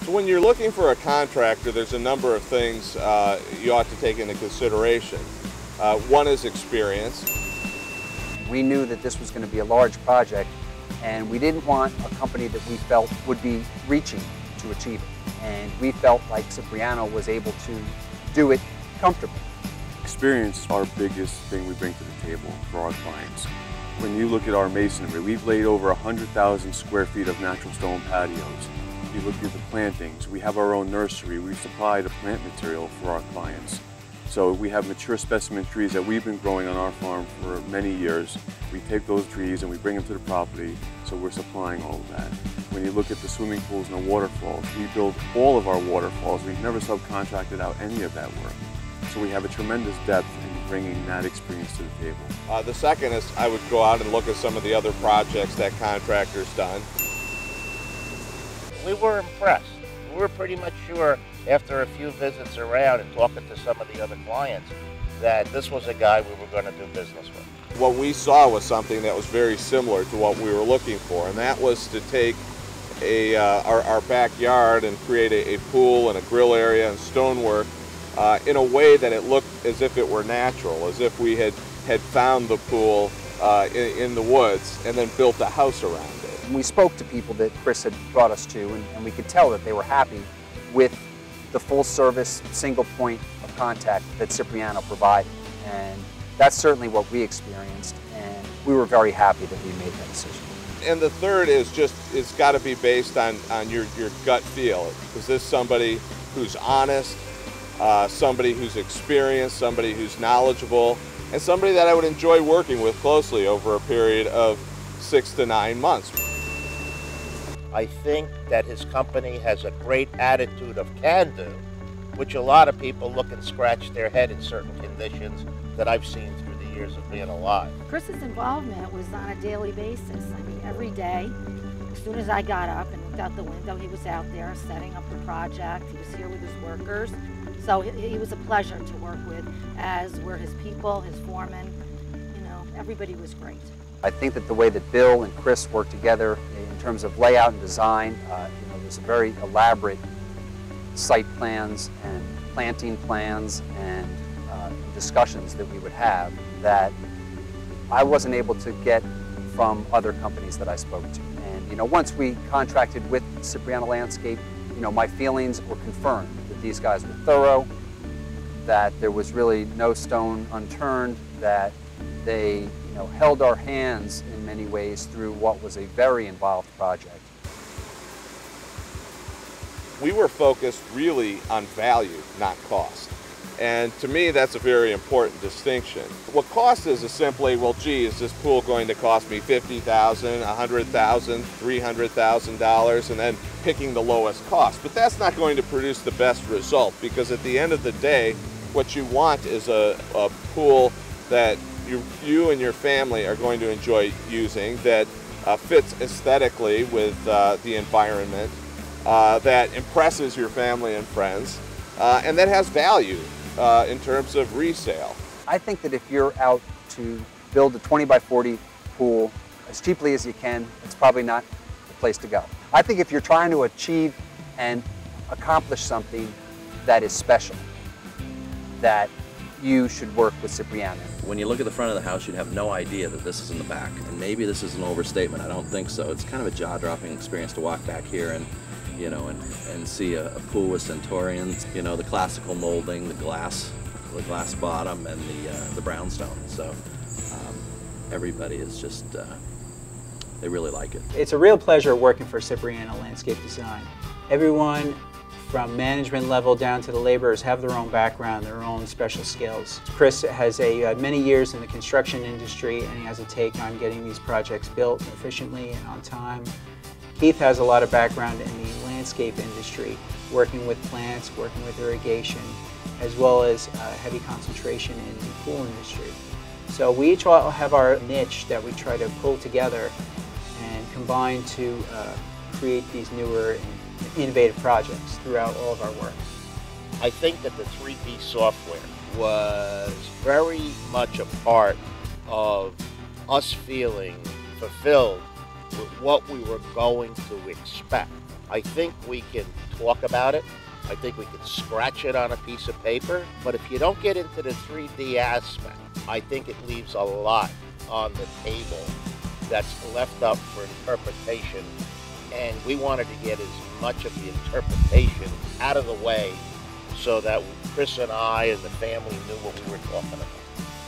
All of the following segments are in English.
So when you're looking for a contractor, there's a number of things you ought to take into consideration. One is experience. We knew that this was going to be a large project, and we didn't want a company that we felt would be reaching to achieve it. And we felt like Cipriano was able to do it comfortably. Experience is our biggest thing we bring to the table for our clients. When you look at our masonry, we've laid over 100,000 square feet of natural stone patios. You look at the plantings, we have our own nursery. We supply the plant material for our clients. So we have mature specimen trees that we've been growing on our farm for many years. We take those trees and we bring them to the property, so we're supplying all of that. When you look at the swimming pools and the waterfalls, we build all of our waterfalls. We've never subcontracted out any of that work. So we have a tremendous depth in bringing that experience to the table. The second is I would go out and look at some of the other projects that contractor's done. We were impressed. We were pretty much sure after a few visits around and talking to some of the other clients that this was a guy we were going to do business with. What we saw was something that was very similar to what we were looking for, and that was to take our backyard and create a pool and a grill area and stonework in a way that it looked as if it were natural, as if we had found the pool in the woods and then built a house around it. We spoke to people that Chris had brought us to, and we could tell that they were happy with the full service, single point of contact that Cipriano provided. And that's certainly what we experienced, and we were very happy that we made that decision. And the third is just, it's got to be based on your gut feel. Is this somebody who's honest, somebody who's experienced, somebody who's knowledgeable, and somebody that I would enjoy working with closely over a period of 6 to 9 months. I think that his company has a great attitude of can-do, which a lot of people look and scratch their head in certain conditions that I've seen through the years of being alive. Chris's involvement was on a daily basis. I mean, every day, as soon as I got up and looked out the window, he was out there setting up the project. He was here with his workers. So he was a pleasure to work with, as were his people, his foremen. You know, everybody was great. I think that the way that Bill and Chris worked together in terms of layout and design, there's a very elaborate site plans and planting plans and discussions that we would have that I wasn't able to get from other companies that I spoke to. And once we contracted with Cipriano Landscape, my feelings were confirmed that these guys were thorough, that there was really no stone unturned, that they held our hands in many ways through what was a very involved project. We were focused really on value, not cost. And to me, that's a very important distinction. What cost is simply, well, gee, is this pool going to cost me $50,000, $100,000, $300,000, and then picking the lowest cost. But that's not going to produce the best result, because at the end of the day, what you want is a pool that you and your family are going to enjoy using, that fits aesthetically with the environment, that impresses your family and friends, and that has value in terms of resale. I think that if you're out to build a 20 by 40 pool as cheaply as you can, it's probably not the place to go. I think if you're trying to achieve and accomplish something that is special, that you should work with Cipriano. When you look at the front of the house, you'd have no idea that this is in the back. And maybe this is an overstatement, I don't think so. It's kind of a jaw-dropping experience to walk back here and see a pool with Centaurians, the classical molding, the glass bottom, and the brownstone. So everybody is just, they really like it. It's a real pleasure working for Cipriano Landscape Design. Everyone from management level down to the laborers have their own background, their own special skills. Chris has many years in the construction industry, and he has a take on getting these projects built efficiently and on time. Keith has a lot of background in the landscape industry, working with plants, working with irrigation, as well as heavy concentration in the pool industry. So we each all have our niche that we try to pull together and combine to create these newer and innovative projects throughout all of our work. I think that the 3D software was very much a part of us feeling fulfilled with what we were going to expect. I think we can talk about it. I think we can scratch it on a piece of paper. But if you don't get into the 3D aspect, I think it leaves a lot on the table that's left up for interpretation. And we wanted to get as much of the interpretation out of the way so that Chris and I and the family knew what we were talking about.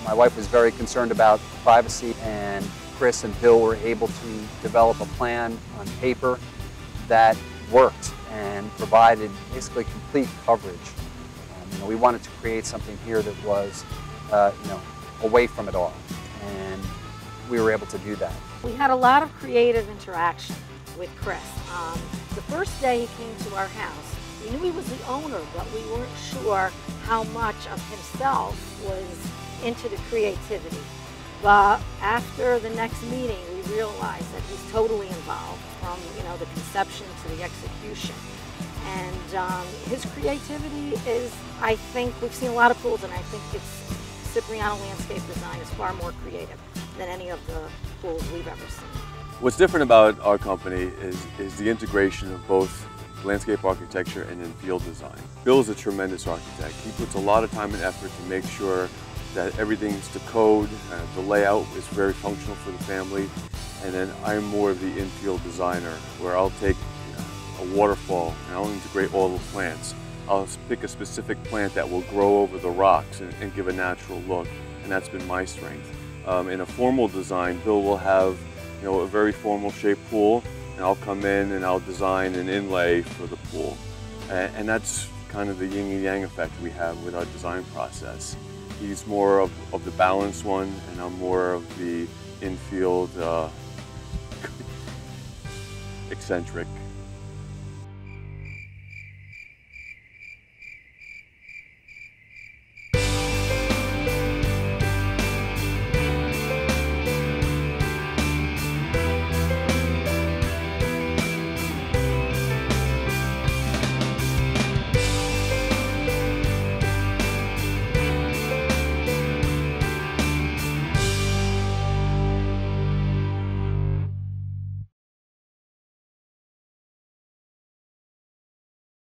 My wife was very concerned about privacy, and Chris and Bill were able to develop a plan on paper that worked and provided basically complete coverage. We wanted to create something here that was away from it all, and we were able to do that. We had a lot of creative interaction with Chris. The first day he came to our house, we knew he was the owner, but we weren't sure how much of himself was into the creativity. But after the next meeting, we realized that he's totally involved from the conception to the execution. And his creativity is, I think, we've seen a lot of pools, and I think Cipriano Landscape Design is far more creative than any of the pools we've ever seen. What's different about our company is the integration of both landscape architecture and in-field design. Bill's a tremendous architect. He puts a lot of time and effort to make sure that everything's to code, the layout is very functional for the family, and then I'm more of the in-field designer, where I'll take a waterfall and I'll integrate all the plants. I'll pick a specific plant that will grow over the rocks and give a natural look, and that's been my strength. In a formal design, Bill will have a very formal shaped pool, and I'll come in and I'll design an inlay for the pool. And that's kind of the yin and yang effect we have with our design process. He's more of the balanced one, and I'm more of the infield eccentric.